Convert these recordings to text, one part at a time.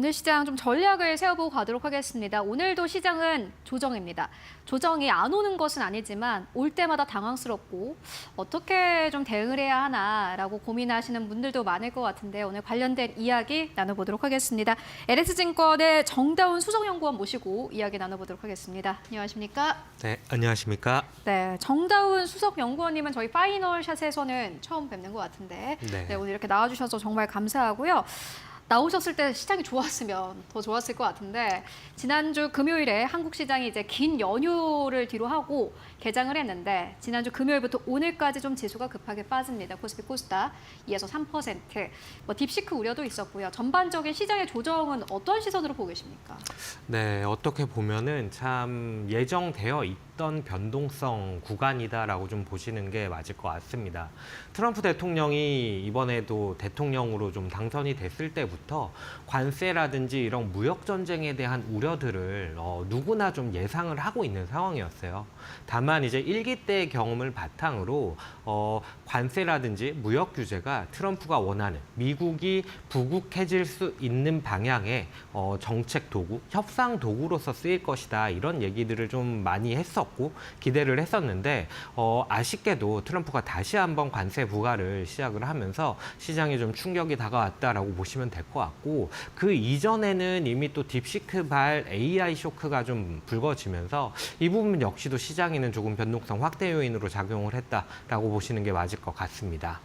오늘 시장 좀 전략을 세워보고 가도록 하겠습니다. 오늘도 시장은 조정입니다. 조정이 안 오는 것은 아니지만 올 때마다 당황스럽고 어떻게 좀 대응을 해야 하나라고 고민하시는 분들도 많을 것 같은데 오늘 관련된 이야기 나눠보도록 하겠습니다. LS증권의 정다운 수석연구원 모시고 이야기 나눠보도록 하겠습니다. 안녕하십니까? 네, 안녕하십니까? 네, 정다운 수석연구원님은 저희 파이널 샷에서는 처음 뵙는 것 같은데 네. 오늘 이렇게 나와주셔서 정말 감사하고요. 나오셨을 때 시장이 좋았으면 더 좋았을 것 같은데 지난주 금요일에 한국 시장이 이제 긴 연휴를 뒤로 하고 개장을 했는데 지난주 금요일부터 오늘까지 좀 지수가 급하게 빠집니다. 코스피 코스닥 2에서 3%. 딥시크 우려도 있었고요. 전반적인 시장의 조정은 어떤 시선으로 보고 계십니까? 네, 어떻게 보면은 참 예정되어 있던 변동성 구간이다라고 좀 보시는 게 맞을 것 같습니다. 트럼프 대통령이 이번에도 대통령으로 좀 당선이 됐을 때부터 관세라든지 이런 무역 전쟁에 대한 우려들을 누구나 좀 예상을 하고 있는 상황이었어요. 다만 이제 일기 때의 경험을 바탕으로 관세라든지 무역 규제가 트럼프가 원하는 미국이 부국해질 수 있는 방향의 정책 도구, 협상 도구로서 쓰일 것이다 이런 얘기들을 좀 많이 했었고 기대를 했었는데 아쉽게도 트럼프가 다시 한번 관세 부과를 시작을 하면서 시장에 좀 충격이 다가왔다라고 보시면 될 것 같고 그 이전에는 이미 또 딥시크발 AI 쇼크가 좀 불거지면서 이 부분 역시도 시장에는 조금 변동성 확대 요인으로 작용을 했다라고 보시는 게 맞을 것 같습니다.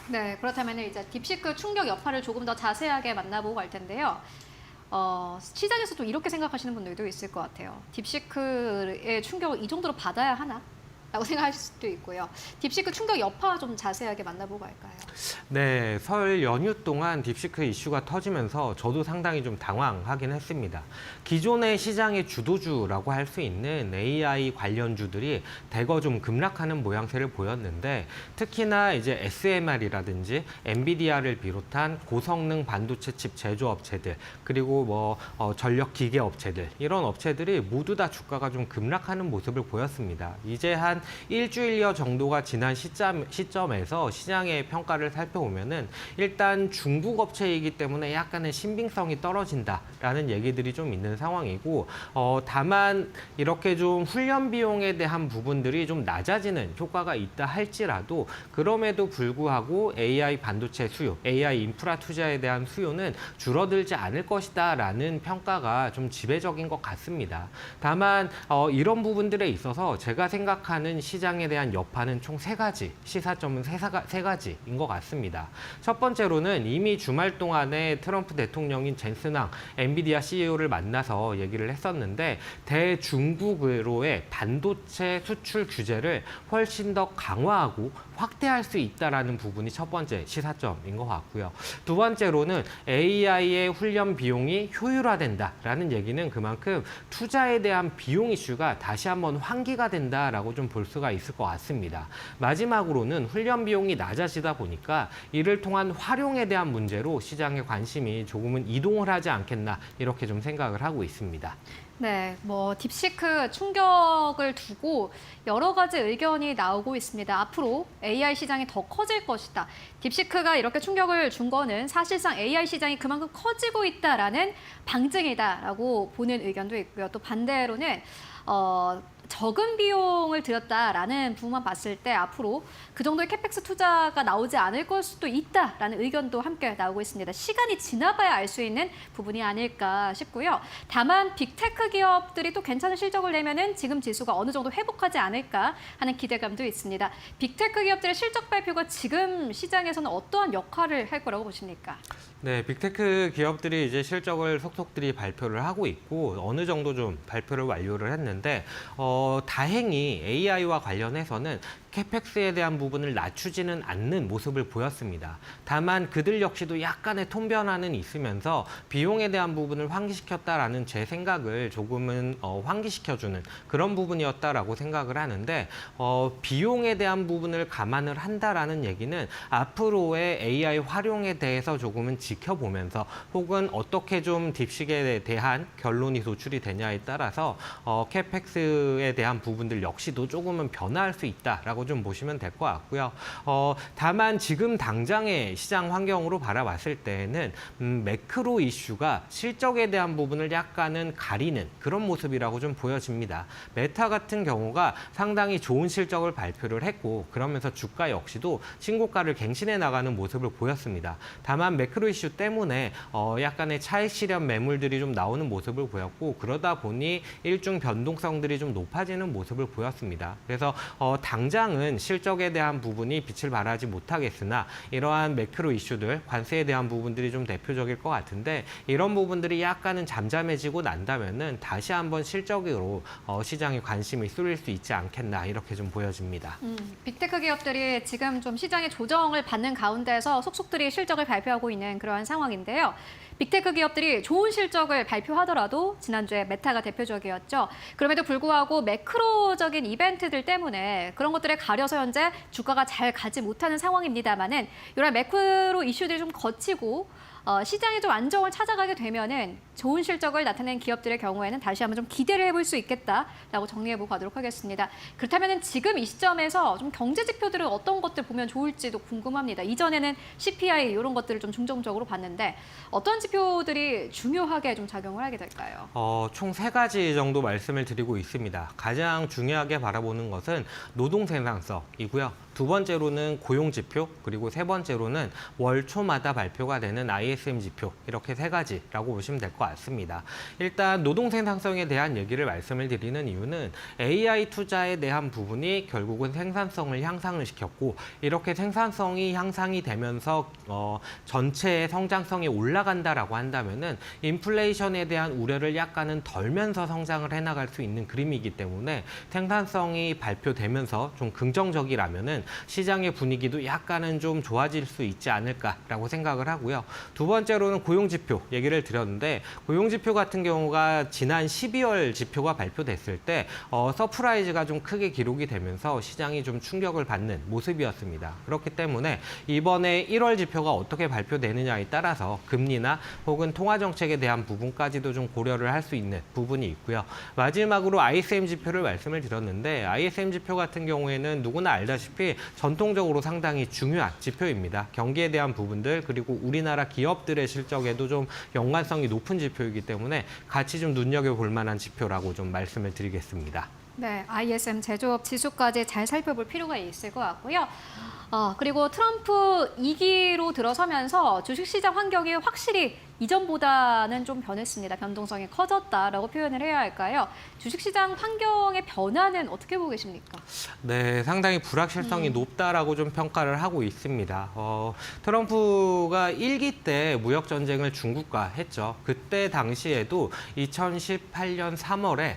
네, 그렇다면 이제 딥시크 충격 여파를 조금 더 자세하게 만나보고 갈 텐데요. 시장에서도 이렇게 생각하시는 분들도 있을 것 같아요. 딥시크의 충격을 이 정도로 받아야 하나? 라고 생각하실 수도 있고요. 딥시크 충격 여파 좀 자세하게 만나보고 갈까요? 네, 설 연휴 동안 딥시크 이슈가 터지면서 저도 상당히 좀 당황하긴 했습니다. 기존의 시장의 주도주라고 할 수 있는 AI 관련주들이 대거 좀 급락하는 모양새를 보였는데 특히나 이제 SMR이라든지 엔비디아를 비롯한 고성능 반도체 칩 제조업체들 그리고 전력 기계 업체들 이런 업체들이 모두 다 주가가 좀 급락하는 모습을 보였습니다. 이제 한 일주일여 정도가 지난 시점에서 시장의 평가를 살펴보면은 일단 중국 업체이기 때문에 약간의 신빙성이 떨어진다라는 얘기들이 좀 있는 상황이고 다만 이렇게 좀 훈련 비용에 대한 부분들이 좀 낮아지는 효과가 있다 할지라도 그럼에도 불구하고 AI 반도체 수요, AI 인프라 투자에 대한 수요는 줄어들지 않을 것이다라는 평가가 좀 지배적인 것 같습니다. 다만 이런 부분들에 있어서 제가 생각하는 시장에 대한 여파는 총 3가지, 시사점은 3가지인 것 같습니다. 첫 번째로는 이미 주말 동안에 트럼프 대통령인 젠슨 황 엔비디아 CEO를 만나서 얘기를 했었는데 대중국으로의 반도체 수출 규제를 훨씬 더 강화하고 확대할 수 있다는 부분이 첫 번째 시사점인 것 같고요. 두 번째로는 AI의 훈련 비용이 효율화된다라는 얘기는 그만큼 투자에 대한 비용 이슈가 다시 한번 환기가 된다라고 좀 볼 수가 있을 것 같습니다. 마지막으로는 훈련 비용이 낮아지다 보니까 이를 통한 활용에 대한 문제로 시장의 관심이 조금은 이동을 하지 않겠나 이렇게 좀 생각을 하고 있습니다. 네, 딥시크 충격을 두고 여러 가지 의견이 나오고 있습니다. 앞으로 AI 시장이 더 커질 것이다. 딥시크가 이렇게 충격을 준 거는 사실상 AI 시장이 그만큼 커지고 있다라는 방증이다라고 보는 의견도 있고요. 또 반대로는 적은 비용을 들였다라는 부분만 봤을 때 앞으로 그 정도의 캐펙스 투자가 나오지 않을 걸 수도 있다라는 의견도 함께 나오고 있습니다. 시간이 지나봐야 알 수 있는 부분이 아닐까 싶고요. 다만 빅테크 기업들이 또 괜찮은 실적을 내면은 지금 지수가 어느 정도 회복하지 않을까 하는 기대감도 있습니다. 빅테크 기업들의 실적 발표가 지금 시장에서는 어떠한 역할을 할 거라고 보십니까? 네, 빅테크 기업들이 이제 실적을 속속들이 발표를 하고 있고 어느 정도 좀 발표를 완료를 했는데 다행히 AI와 관련해서는 캐펙스에 대한 부분을 낮추지는 않는 모습을 보였습니다. 다만 그들 역시도 약간의 통변화는 있으면서 비용에 대한 부분을 환기시켰다라는 제 생각을 조금은 환기시켜주는 그런 부분이었다라고 생각을 하는데 비용에 대한 부분을 감안을 한다라는 얘기는 앞으로의 AI 활용에 대해서 조금은 지켜보면서 혹은 어떻게 좀 딥식에 대한 결론이 도출이 되냐에 따라서 캐펙스에 대한 부분들 역시도 조금은 변화할 수 있다라고 시장이라고 좀 보시면 될 것 같고요. 다만 지금 당장의 시장 환경으로 바라봤을 때는 매크로 이슈가 실적에 대한 부분을 약간은 가리는 그런 모습이라고 좀 보여집니다. 메타 같은 경우가 상당히 좋은 실적을 발표를 했고 그러면서 주가 역시도 신고가를 갱신해 나가는 모습을 보였습니다. 다만 매크로 이슈 때문에 약간의 차익 실현 매물들이 좀 나오는 모습을 보였고 그러다 보니 일중 변동성들이 좀 높아지는 모습을 보였습니다. 그래서 당장은 실적에 대한 부분이 빛을 발하지 못하겠으나 이러한 매크로 이슈들, 관세에 대한 부분들이 좀 대표적일 것 같은데 이런 부분들이 약간은 잠잠해지고 난다면은 다시 한번 실적으로 시장에 관심이 쏠릴 수 있지 않겠나 이렇게 좀 보여집니다. 빅테크 기업들이 지금 좀 시장의 조정을 받는 가운데서 속속들이 실적을 발표하고 있는 그러한 상황인데요. 빅테크 기업들이 좋은 실적을 발표하더라도 지난주에 메타가 대표적이었죠. 그럼에도 불구하고 매크로적인 이벤트들 때문에 그런 것들에 가려서 현재 주가가 잘 가지 못하는 상황입니다만은 이런 매크로 이슈들이 좀 거치고 시장이 좀 안정을 찾아가게 되면은 좋은 실적을 나타낸 기업들의 경우에는 다시 한번 좀 기대를 해볼 수 있겠다라고 정리해보고 가도록 하겠습니다. 그렇다면은 지금 이 시점에서 좀 경제 지표들은 어떤 것들 보면 좋을지도 궁금합니다. 이전에는 CPI 이런 것들을 좀 중점적으로 봤는데 어떤 지표들이 중요하게 좀 작용을 하게 될까요? 총 3가지 정도 말씀을 드리고 있습니다. 가장 중요하게 바라보는 것은 노동 생산성이고요. 두 번째로는 고용 지표, 그리고 세 번째로는 월 초마다 발표가 되는 ISM 지표, 이렇게 3가지라고 보시면 될 것 같습니다. 일단 노동 생산성에 대한 얘기를 말씀을 드리는 이유는 AI 투자에 대한 부분이 결국은 생산성을 향상을 시켰고 이렇게 생산성이 향상이 되면서 전체의 성장성이 올라간다라고 한다면은 인플레이션에 대한 우려를 약간은 덜면서 성장을 해나갈 수 있는 그림이기 때문에 생산성이 발표되면서 좀 긍정적이라면은 시장의 분위기도 약간은 좀 좋아질 수 있지 않을까라고 생각을 하고요. 두 번째로는 고용지표 얘기를 드렸는데 고용지표 같은 경우가 지난 12월 지표가 발표됐을 때 서프라이즈가 좀 크게 기록이 되면서 시장이 좀 충격을 받는 모습이었습니다. 그렇기 때문에 이번에 1월 지표가 어떻게 발표되느냐에 따라서 금리나 혹은 통화정책에 대한 부분까지도 좀 고려를 할 수 있는 부분이 있고요. 마지막으로 ISM 지표를 말씀을 드렸는데 ISM 지표 같은 경우에는 누구나 알다시피 전통적으로 상당히 중요한 지표입니다. 경기에 대한 부분들 그리고 우리나라 기업들의 실적에도 좀 연관성이 높은 지표이기 때문에 같이 좀 눈여겨볼 만한 지표라고 좀 말씀을 드리겠습니다. 네, ISM 제조업 지수까지 잘 살펴볼 필요가 있을 것 같고요. 그리고 트럼프 2기로 들어서면서 주식시장 환경이 확실히 이전보다는 좀 변했습니다. 변동성이 커졌다라고 표현을 해야 할까요? 주식시장 환경의 변화는 어떻게 보고 계십니까? 네, 상당히 불확실성이 높다라고 좀 평가를 하고 있습니다. 트럼프가 1기 때 무역 전쟁을 중국과 했죠. 그때 당시에도 2018년 3월에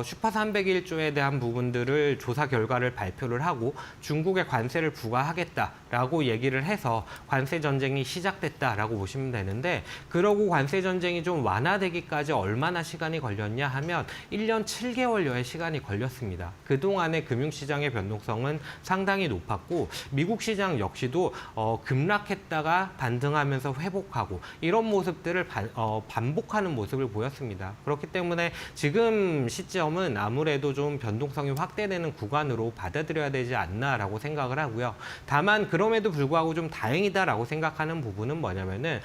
슈퍼 301조에 대한 부분들을 조사 결과를 발표를 하고 중국에 관세를 부과하겠다라고 얘기를 해서 관세 전쟁이 시작됐다라고 보시면 되는데 그러고 관세 전쟁이 좀 완화되기까지 얼마나 시간이 걸렸냐 하면 1년 7개월여의 시간이 걸렸습니다. 그동안의 금융시장의 변동성은 상당히 높았고 미국 시장 역시도 급락했다가 반등하면서 회복하고 이런 모습들을 반복하는 모습을 보였습니다. 그렇기 때문에 지금 시점은 아무래도 좀 변동성이 확대되는 구간으로 받아들여야 되지 않나라고 생각을 하고요. 다만 그럼에도 불구하고 좀 다행이다라고 생각하는 부분은 뭐냐면은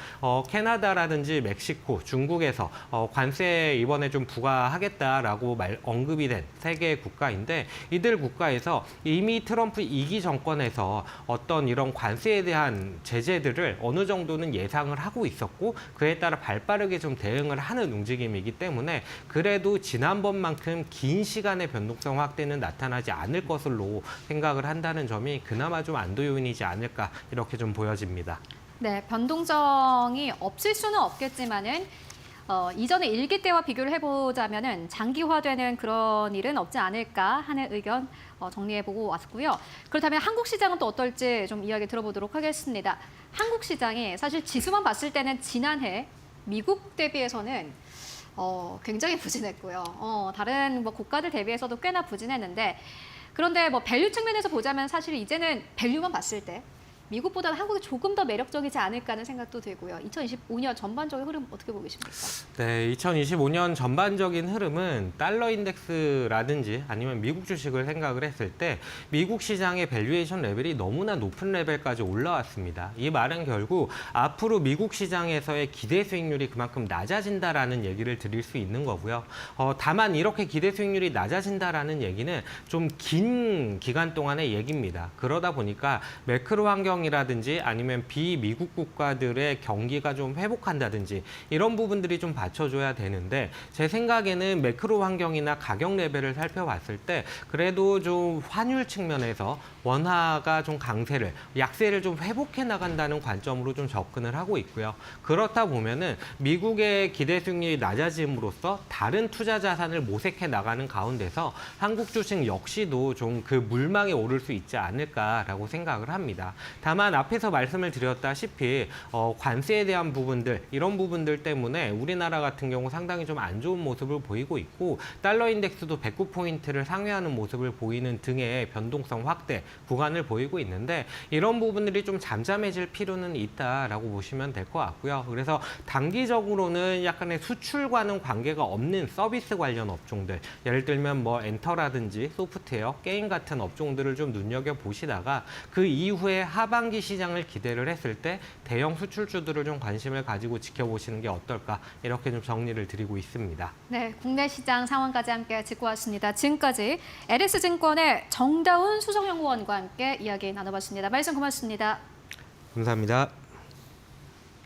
캐나다라든지 멕시코, 중국에서 관세 이번에 좀 부과하겠다라고 언급이 된 3개의 국가인데 이들 국가에서 이미 트럼프 2기 정권에서 어떤 이런 관세에 대한 제재들을 어느 정도는 예상을 하고 있었고 그에 따라 발빠르게 좀 대응을 하는 움직임이기 때문에 그래도 지난번만큼 긴 시간의 변동성 확대는 나타나지 않을 것으로 생각을 한다는 점이 그나마 좀 안도 요인이지 않을까 이렇게 좀 보여집니다. 네, 변동성이 없을 수는 없겠지만은 이전의 1기 때와 비교를 해보자면은 장기화되는 그런 일은 없지 않을까 하는 의견 정리해보고 왔고요. 그렇다면 한국 시장은 또 어떨지 좀 이야기 들어보도록 하겠습니다. 한국 시장이 사실 지수만 봤을 때는 지난해 미국 대비해서는 굉장히 부진했고요. 다른 뭐 국가들 대비해서도 꽤나 부진했는데 그런데 뭐 밸류 측면에서 보자면 사실 이제는 밸류만 봤을 때 미국보다는 한국이 조금 더 매력적이지 않을까 하는 생각도 들고요. 2025년 전반적인 흐름 어떻게 보고 계십니까? 네, 2025년 전반적인 흐름은 달러 인덱스라든지 아니면 미국 주식을 생각을 했을 때 미국 시장의 밸류에이션 레벨이 너무나 높은 레벨까지 올라왔습니다. 이 말은 결국 앞으로 미국 시장에서의 기대 수익률이 그만큼 낮아진다라는 얘기를 드릴 수 있는 거고요. 다만 이렇게 기대 수익률이 낮아진다라는 얘기는 좀 긴 기간 동안의 얘기입니다. 그러다 보니까 매크로 환경이라든지 아니면 비미국 국가들의 경기가 좀 회복한다든지 이런 부분들이 좀 받쳐줘야 되는데 제 생각에는 매크로 환경이나 가격 레벨을 살펴봤을 때 그래도 좀 환율 측면에서 원화가 좀 강세를, 약세를 좀 회복해 나간다는 관점으로 좀 접근을 하고 있고요. 그렇다 보면은 미국의 기대 수익률이 낮아짐으로써 다른 투자 자산을 모색해 나가는 가운데서 한국 주식 역시도 좀 그 물망에 오를 수 있지 않을까라고 생각을 합니다. 다만 앞에서 말씀을 드렸다시피 관세에 대한 부분들, 이런 부분들 때문에 우리나라 같은 경우 상당히 좀 안 좋은 모습을 보이고 있고 달러 인덱스도 109포인트를 상회하는 모습을 보이는 등의 변동성 확대 구간을 보이고 있는데 이런 부분들이 좀 잠잠해질 필요는 있다라고 보시면 될 것 같고요. 그래서 단기적으로는 약간의 수출과는 관계가 없는 서비스 관련 업종들, 예를 들면 뭐 엔터라든지 소프트웨어, 게임 같은 업종들을 좀 눈여겨보시다가 그 이후에 하반기 시장을 기대를 했을 때 대형 수출주들을 좀 관심을 가지고 지켜보시는 게 어떨까 이렇게 좀 정리를 드리고 있습니다. 네, 국내 시장 상황까지 함께 짚고 왔습니다. 지금까지 LS증권의 정다운 수석연구원과 함께 이야기 나눠봤습니다. 말씀 고맙습니다. 감사합니다.